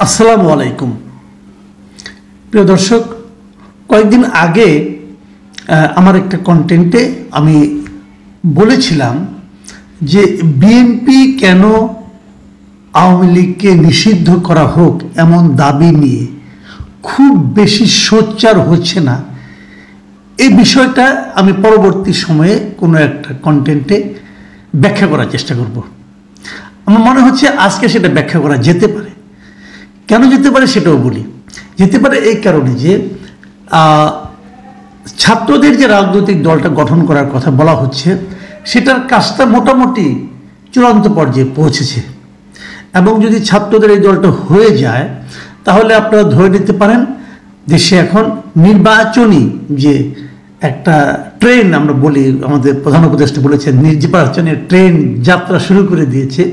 আসসালামু আলাইকুম প্রিয় দর্শক, কয়েকদিন আগে আমার একটা কন্টেন্টে আমি বলেছিলাম যে বিএনপি কেন আওয়ামী লীগকে নিষিদ্ধ করা হোক এমন দাবি নিয়ে খুব বেশি সোচ্চার হচ্ছে না। এই বিষয়টা আমি পরবর্তী সময়ে কোনো একটা কন্টেন্টে ব্যাখ্যা করার চেষ্টা করব। আমার মনে হচ্ছে আজকে সেটা ব্যাখ্যা করা যেতে পারে। কেন যেতে পারে সেটাও বলি। যেতে পারে এই কারণে যে ছাত্রদের যে রাজনৈতিক দলটা গঠন করার কথা বলা হচ্ছে সেটার কাজটা মোটামুটি চূড়ান্ত পর্যায়ে পৌঁছেছে, এবং যদি ছাত্রদের এই দলটা হয়ে যায় তাহলে আপনারা ধরে নিতে পারেন দেশে এখন নির্বাচনী যে একটা ট্রেন, আমরা বলি, আমাদের প্রধান উপদেষ্টা বলেছেন নির্বাচনের ট্রেন যাত্রা শুরু করে দিয়েছে।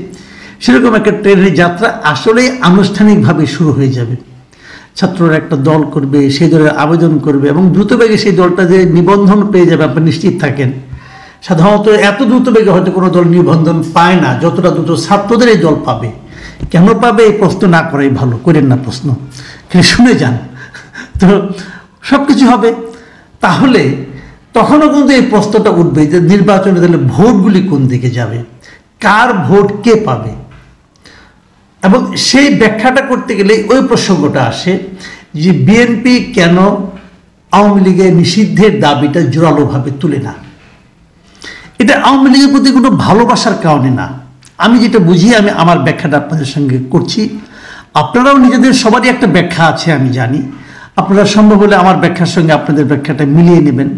সেরকম একটা ট্রেনের যাত্রা আসলেই আনুষ্ঠানিকভাবে শুরু হয়ে যাবে। ছাত্ররা একটা দল করবে, সেই দলের আবেদন করবে এবং দ্রুতবেগে সেই দলটা যে নিবন্ধন পেয়ে যাবে আপনি নিশ্চিত থাকেন। সাধারণত এত দ্রুতবেগে হয়তো কোনো দল নিবন্ধন পায় না যতটা দ্রুত ছাত্রদের এই দল পাবে। কেন পাবে এই প্রশ্ন না করাই ভালো, করেন না প্রশ্ন, শুনে যান। তো সব কিছু হবে। তাহলে তখনও কিন্তু এই প্রশ্নটা উঠবে যে নির্বাচনে তাহলে ভোটগুলি কোন দিকে যাবে, কার ভোট কে পাবে। এবং সেই ব্যাখ্যাটা করতে গেলে ওই প্রসঙ্গটা আসে যে বিএনপি কেন আওয়ামী লীগের নিষিদ্ধের দাবিটা জোরালোভাবে তুলে না। এটা আওয়ামী লীগের প্রতি কোনো ভালোবাসার কারণে না। আমি যেটা বুঝি আমি আমার ব্যাখ্যাটা আপনাদের সঙ্গে করছি। আপনারাও নিজেদের সবারই একটা ব্যাখ্যা আছে আমি জানি। আপনারা সম্ভব হলে আমার ব্যাখ্যার সঙ্গে আপনাদের ব্যাখ্যাটা মিলিয়ে নেবেন,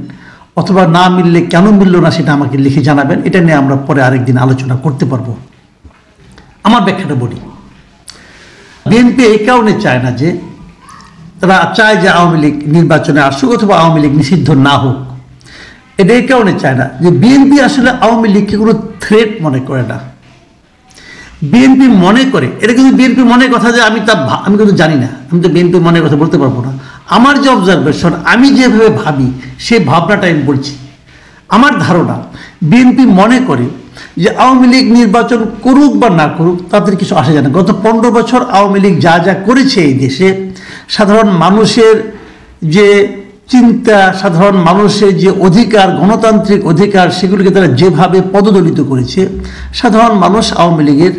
অথবা না মিললে কেন মিলল না সেটা আমাকে লিখে জানাবেন। এটা নিয়ে আমরা পরে আরেকদিন আলোচনা করতে পারবো। আমার ব্যাখ্যাটা বলি। বিএনপি এই কারণে চায় না যে তারা চায় যে আওয়ামী লীগ নির্বাচনে আসুক অথবা আওয়ামী লীগ নিষিদ্ধ না হোক। এটা এই কারণে চায় না যে বিএনপি আসলে আওয়ামী লীগকে কোনো থ্রেট মনে করে না। বিএনপি মনে করে, এটা কিন্তু বিএনপি মনের কথা যে আমি কিন্তু জানি না, আমি তো বিএনপি মনের কথা বলতে পারবো না। আমার যে অবজারভেশন, আমি যেভাবে ভাবি সেই ভাবনাটা আমি বলছি। আমার ধারণা বিএনপি মনে করে যে আওয়ামী লীগ নির্বাচন করুক বা না করুক তাদের কিছু আসে যায় না। গত 15 বছর আওয়ামী লীগ যা যা করেছে এই দেশে, সাধারণ মানুষের যে চিন্তা, সাধারণ মানুষের যে অধিকার, গণতান্ত্রিক অধিকার, সেগুলিকে তারা যেভাবে পদদলিত করেছে, সাধারণ মানুষ আওয়ামী লীগের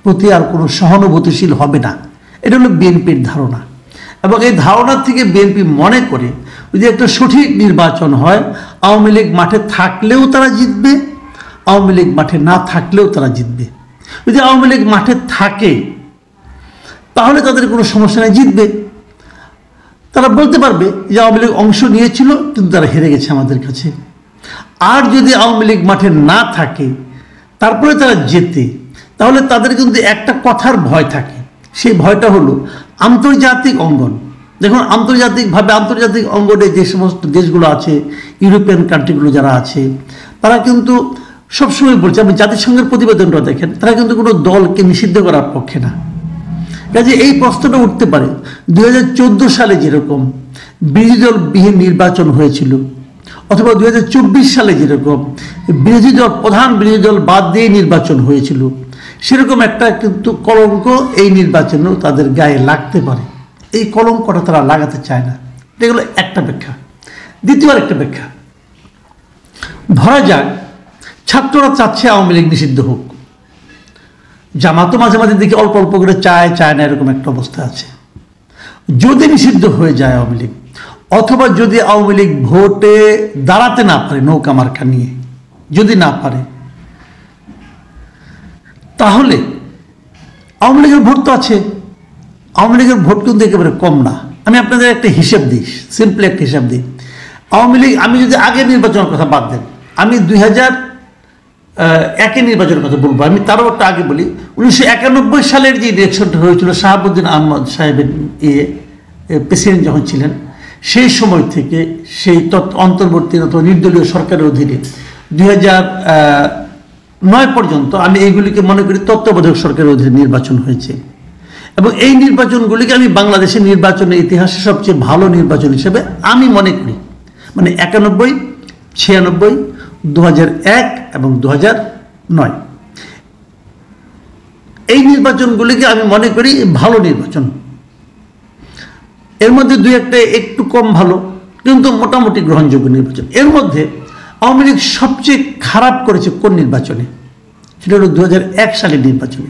প্রতি আর কোনো সহানুভূতিশীল হবে না। এটা হলো বিএনপির ধারণা। এবং এই ধারণা থেকে বিএনপি মনে করে যদি একটা সঠিক নির্বাচন হয়, আওয়ামী লীগ মাঠে থাকলেও তারা জিতবে, আওয়ামী লীগ মাঠে না থাকলেও তারা জিতবে। যদি আওয়ামী লীগ মাঠে থাকে তাহলে তাদের কোনো সমস্যা নেই, জিতবে। তারা বলতে পারবে যে আওয়ামী লীগ অংশ নিয়েছিল কিন্তু তারা হেরে গেছে আমাদের কাছে। আর যদি আওয়ামী লীগ মাঠে না থাকে তারপরে তারা জেতে, তাহলে তাদের কিন্তু একটা কথার ভয় থাকে। সেই ভয়টা হলো আন্তর্জাতিক অঙ্গন। দেখুন, আন্তর্জাতিকভাবে আন্তর্জাতিক অঙ্গনে যে সমস্ত দেশগুলো আছে, ইউরোপিয়ান কান্ট্রিগুলো যারা আছে, তারা কিন্তু সবসময় বলছে, আপনি জাতিসংঘের প্রতিবেদনটা দেখেন, তারা কিন্তু কোনো দলকে নিষিদ্ধ করার পক্ষে না। কাজে এই প্রশ্নটা উঠতে পারে 2014 সালে যেরকম বিরোধী দল বিহীন নির্বাচন হয়েছিল, অথবা 2024 সালে যেরকম প্রধান বিরোধী দল বাদ দিয়ে নির্বাচন হয়েছিল, সেরকম একটা কিন্তু কলঙ্ক এই নির্বাচনেও তাদের গায়ে লাগতে পারে। এই কলঙ্কটা তারা লাগাতে চায় না। এগুলো একটা ব্যাখ্যা। দ্বিতীয় একটা ব্যাখ্যা, ধরা যাক ছাত্ররা চাচ্ছে আওয়ামী লীগ নিষিদ্ধ হোক, জামাতও মাঝে মাঝে দেখি অল্প অল্প করে চায় না, এরকম একটা অবস্থা আছে। যদি নিষিদ্ধ হয়ে যায় আওয়ামী লীগ, অথবা যদি আওয়ামী লীগ ভোটে দাঁড়াতে না পারে নৌকা মার্কা নিয়ে, যদি না পারে, তাহলে আওয়ামী লীগের ভোট তো আছে। আওয়ামী লীগের ভোট কিন্তু একেবারে কম না। আমি আপনাদের একটা হিসেব দিই, সিম্পলি একটা হিসাব দিই। আওয়ামী লীগ, আমি যদি আগের নির্বাচনের কথা বাদ দেন, আমি 2001 নির্বাচনের কথা বলবো, আমি তারও একটা আগে বলি। 1991 সালের যে ইলেকশনটা হয়েছিল, শাহাবুদ্দিন আহমদ সাহেবের প্রেসিডেন্ট যখন ছিলেন, সেই সময় থেকে সেই অন্তর্বর্তী অথবা নির্দলীয় সরকারের অধীনে 2009 পর্যন্ত আমি এইগুলিকে মনে করি তত্ত্বাবধায়ক সরকারের অধীনে নির্বাচন হয়েছে। এবং এই নির্বাচনগুলিকে আমি বাংলাদেশের নির্বাচনের ইতিহাসে সবচেয়ে ভালো নির্বাচন হিসেবে আমি মনে করি। মানে 91, 96, 2001 এবং 2009 এই নির্বাচনগুলিকে আমি মনে করি ভালো নির্বাচন। এর মধ্যে দুই একটা একটু কম ভালো, কিন্তু মোটামুটি গ্রহণযোগ্য নির্বাচন। এর মধ্যে আওয়ামী লীগ সবচেয়ে খারাপ করেছে কোন নির্বাচনে? সেটা হলো 2001 সালের নির্বাচনে।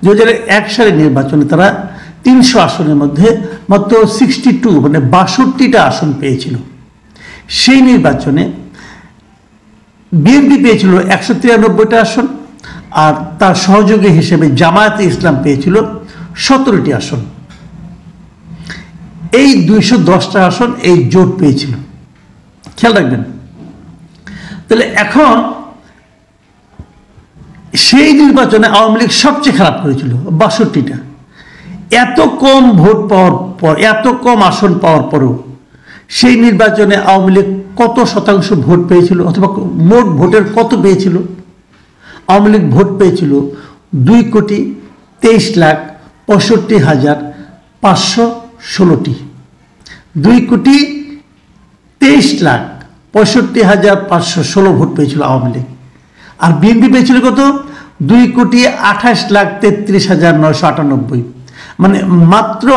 2001 সালের নির্বাচনে তারা 300 আসনের মধ্যে মাত্র 62 মানে 62টা আসন পেয়েছিল। সেই নির্বাচনে বিএনপি পেয়েছিল 193টা আসন, আর তার সহযোগী হিসেবে জামায়াতে ইসলাম পেয়েছিল 17টি আসন। এই 210টা আসন এই জোট পেয়েছিল, খেয়াল রাখবেন। তাহলে এখন সেই নির্বাচনে আওয়ামী লীগ সবচেয়ে খারাপ করেছিল 62টা। এত কম ভোট পাওয়ার পর, এত কম আসন পাওয়ার পরও সেই নির্বাচনে আওয়ামী লীগ কত শতাংশ ভোট পেয়েছিল, অথবা মোট ভোটের কত পেয়েছিল? আওয়ামী লীগ ভোট পেয়েছিল 2,63,65,516টি। 2,23,65,516 ভোট পেয়েছিল আওয়ামী লীগ। আর বিএনপি পেয়েছিল কত? 2,28,33,998। মানে মাত্র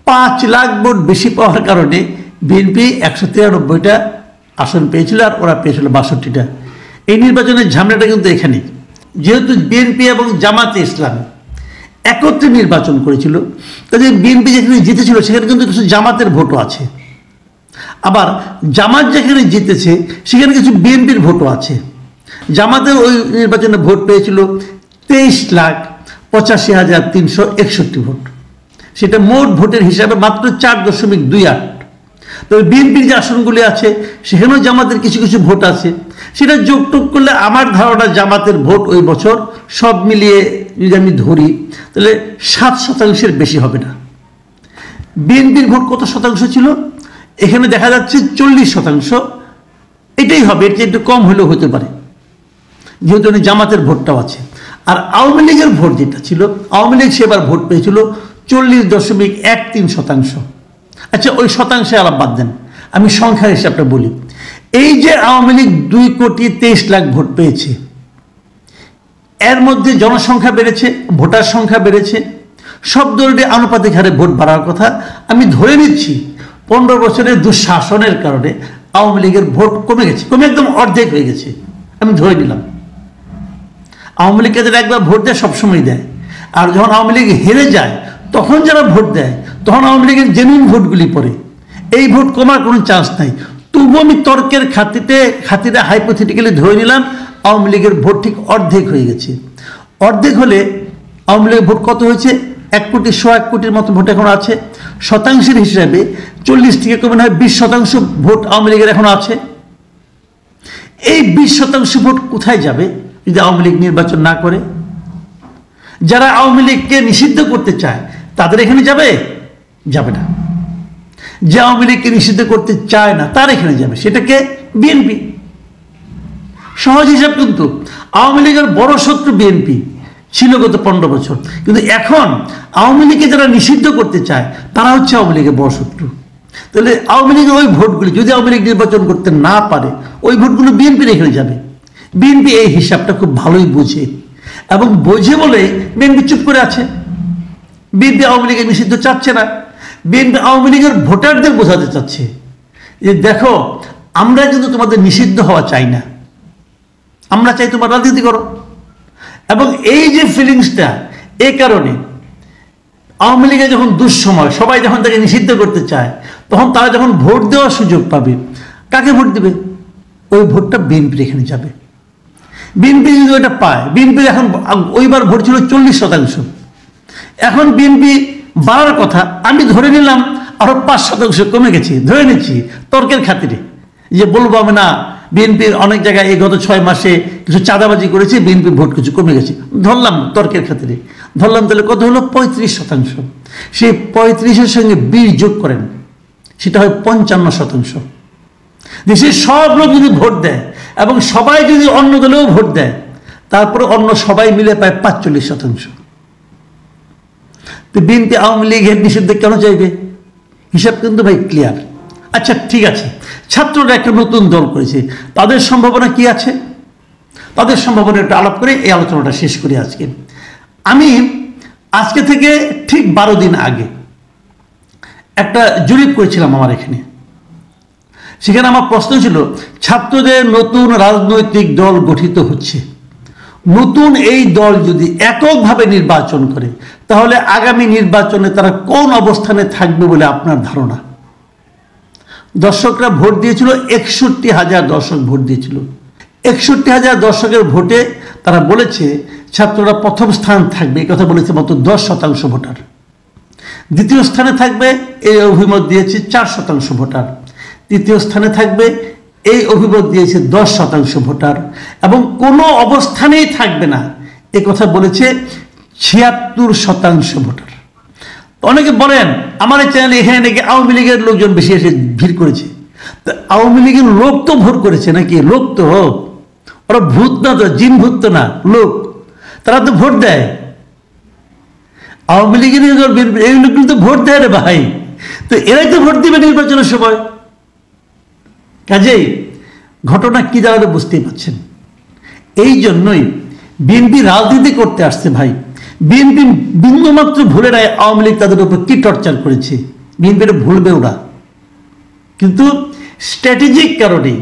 5 লাখ ভোট বেশি পাওয়ার কারণে বিএনপি 193টা আসন পেয়েছিল, আর ওরা পেয়েছিল 62টা। এই নির্বাচনের ঝামেলাটা কিন্তু এখানেই, যেহেতু বিএনপি এবং জামাতে ইসলাম একত্রে নির্বাচন করেছিল, কাজে বিএনপি যেখানে জিতেছিল সেখানে কিন্তু কিছু জামাতের ভোটও আছে, আবার জামাত যেখানে জিতেছে সেখানে কিছু বিএনপির ভোটও আছে। জামাতের ওই নির্বাচনে ভোট পেয়েছিল 23,85,361 ভোট, সেটা মোট ভোটের হিসাবে মাত্র 4.28। তবে বিএনপির যে আসনগুলি আছে সেখানেও জামাতের কিছু কিছু ভোট আছে, সেটা যোগটোগ করলে আমার ধারণা জামাতের ভোট ওই বছর সব মিলিয়ে যদি আমি ধরি তাহলে 7% বেশি হবে না। বিএনপির ভোট কত শতাংশ ছিল? এখানে দেখা যাচ্ছে 40%। এটাই হবে, এটা একটু কম হলেও হতে পারে, যেহেতু জামাতের ভোটটাও আছে। আর আওয়ামী লীগের ভোট যেটা ছিল, আওয়ামী লীগ সেবার ভোট পেয়েছিল 40.13%। আচ্ছা, ওই শতাংশে আলাপ বাদ দেন, আমি সংখ্যার হিসাবটা বলি। এই যে আওয়ামী লীগ 2,23,00,000 ভোট পেয়েছে, এর মধ্যে জনসংখ্যা বেড়েছে, ভোটার সংখ্যা বেড়েছে, সব দলেরই আনুপাতিক হারে ভোট বাড়ার কথা। আমি ধরে নিচ্ছি 15 বছরের দুঃশাসনের কারণে আওয়ামী লীগের ভোট কমে গেছে, কমে একদম অর্ধেক হয়ে গেছে, আমি ধরে নিলাম। আওয়ামী লীগকে যারা একবার ভোট দেয় সবসময় দেয়, আর যখন আওয়ামী লীগ হেরে যায় তখন যারা ভোট দেয় তখন আওয়ামী লীগের জেনুইন ভোটগুলি পড়ে, এই ভোট কমার কোনো চান্স নাই। তবুও আমি তর্কের খাতিরে হাইপোথেটিক্যালি ধরে নিলাম আওয়ামী লীগের ভোট ঠিক অর্ধেক হয়ে গেছে। অর্ধেক হলে আওয়ামী লীগের ভোট কত হয়েছে? 1,100,000 কোটির মতো ভোট এখন আছে। শতাংশের হিসাবে 40 থেকে কমে হয় 20% ভোট আওয়ামী লীগের এখন আছে। এই 20% ভোট কোথায় যাবে যদি আওয়ামী লীগ নির্বাচন না করে? যারা আওয়ামী লীগকে নিষিদ্ধ করতে চায় তাদের এখানে যাবে? যাবে না। যে আওয়ামী লীগকে নিষিদ্ধ করতে চায় না তার এখানে যাবে, সেটাকে বিএনপি। সহজ হিসাব, কিন্তু আওয়ামী লীগের বড় শত্রু বিএনপি ছিল গত 15 বছর, কিন্তু এখন আওয়ামী লীগকে যারা নিষিদ্ধ করতে চায় তারা হচ্ছে আওয়ামী লীগের বড় শত্রু। তাহলে আওয়ামী লীগের ওই ভোটগুলি যদি আওয়ামী লীগ নির্বাচন করতে না পারে, ওই ভোটগুলো বিএনপির এখানে যাবে। বিএনপি এই হিসাবটা খুব ভালোই বোঝে, এবং বোঝে বলে বিএনপি চুপ করে আছে। বিএনপি আওয়ামী লীগের নিষিদ্ধ চাচ্ছে না, বিএনপি আওয়ামী লীগের ভোটারদের বোঝাতে চাচ্ছে যে দেখো, আমরা কিন্তু তোমাদের নিষিদ্ধ হওয়া চাই না, আমরা চাই তোমার রাজনীতি করো। এবং এই যে ফিলিংসটা, এই কারণে আওয়ামী লীগের যখন দুঃসময় সবাই যখন তাকে নিষিদ্ধ করতে চায়, তখন তারা যখন ভোট দেওয়ার সুযোগ পাবে, কাকে ভোট দেবে? ওই ভোটটা বিএনপির এখানে যাবে। বিএনপি যদি ওইটা পায়, বিএনপির এখন ওইবার ভোট ছিল 40%, এখন বিএনপি বাড়ার কথা, আমি ধরে নিলাম আরো 5% কমে গেছে, ধরে নিচ্ছি তর্কের খাতিরে, যে বলবো আমি না বিএনপির অনেক জায়গায় এই গত 6 মাসে কিছু চাঁদাবাজি করেছে, বিএনপির ভোট কিছু কমে গেছে, ধরলাম তর্কের খাতিরে, ধরলাম। তাহলে কত হলো? 35%। সেই 35-এর সঙ্গে 20 যোগ করেন, সেটা হয় 55%। দেশের সব লোক যদি ভোট দেয় এবং সবাই যদি অন্য দলেও ভোট দেয়, তারপরে অন্য সবাই মিলে পায় 45%। তো বিএনপি আওয়ামী লীগের নিষিদ্ধ কেন চাইবে? হিসাব কিন্তু ভাই ক্লিয়ার। আচ্ছা ঠিক আছে, ছাত্ররা একটা নতুন দল করেছে, তাদের সম্ভাবনা কি আছে? তাদের সম্ভাবনা একটু আলাপ করে এই আলোচনাটা শেষ করি আজকে। আমি আজকে থেকে ঠিক 12 দিন আগে একটা জরিপ করেছিলাম আমার এখানে। সেখানে আমার প্রশ্ন ছিল, ছাত্রদের নতুন রাজনৈতিক দল গঠিত হচ্ছে, নতুন এই দল যদি এককভাবে নির্বাচন করে তাহলে আগামী নির্বাচনে তারা কোন অবস্থানে থাকবে বলে আপনার ধারণা? দর্শকরা ভোট দিয়েছিল, 61,000 দর্শক ভোট দিয়েছিল। 61,000 দর্শকের ভোটে তারা বলেছে ছাত্ররা প্রথম স্থান থাকবে, এই কথা বলেছে মাত্র 10% ভোটার। দ্বিতীয় স্থানে থাকবে এই অভিমত দিয়েছে 4% ভোটার। তৃতীয় স্থানে থাকবে এই অভিমত দিয়েছে 10% ভোটার, এবং কোনো অবস্থানেই থাকবে না এ কথা বলেছে 76% ভোটার। অনেকে বলেন আমার এই চ্যানেলে এখানে নাকি আওয়ামী লীগের লোকজন বেশি এসে ভিড় করেছে। তো আওয়ামী লীগের লোক তো ভোট করেছে নাকি? লোক তো, ওরা ভূত না তো, জিন ভূত তো না, লোক, তারা তো ভোট দেয়। আওয়ামী লীগের এই লোকগুলো তো ভোট দেয় রে ভাই, তো এরাই তো ভোট দিবে নির্বাচনের সময়। কাজেই ঘটনা কি দাঁড়াবে বুঝতেই পারছেন। এই জন্যই বিএনপি রাজনীতি করতে আসছে ভাই। বিএনপি বিন্দুমাত্র ভুলে নেয় আওয়ামী লীগ তাদের উপর কি টর্চার করেছে, বিএনপিটা ভুলবে ওরা। কিন্তু স্ট্র্যাটেজিক কারণে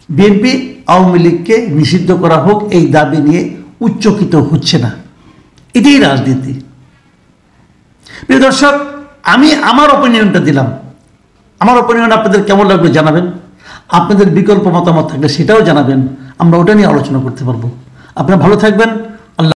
বিএনপি আওয়ামী লীগকে নিষিদ্ধ করা হোক এই দাবি নিয়ে উচ্চকিত হচ্ছে না। এটাই রাজনীতি। প্রিয় দর্শক, আমি আমার অপিনিয়নটা দিলাম। আমার অপিনিয়ন আপনাদের কেমন লাগবে জানাবেন। আপনাদের বিকল্প মতামত থাকলে সেটাও জানাবেন, আমরা ওটা নিয়ে আলোচনা করতে পারবো। আপনারা ভালো থাকবেন।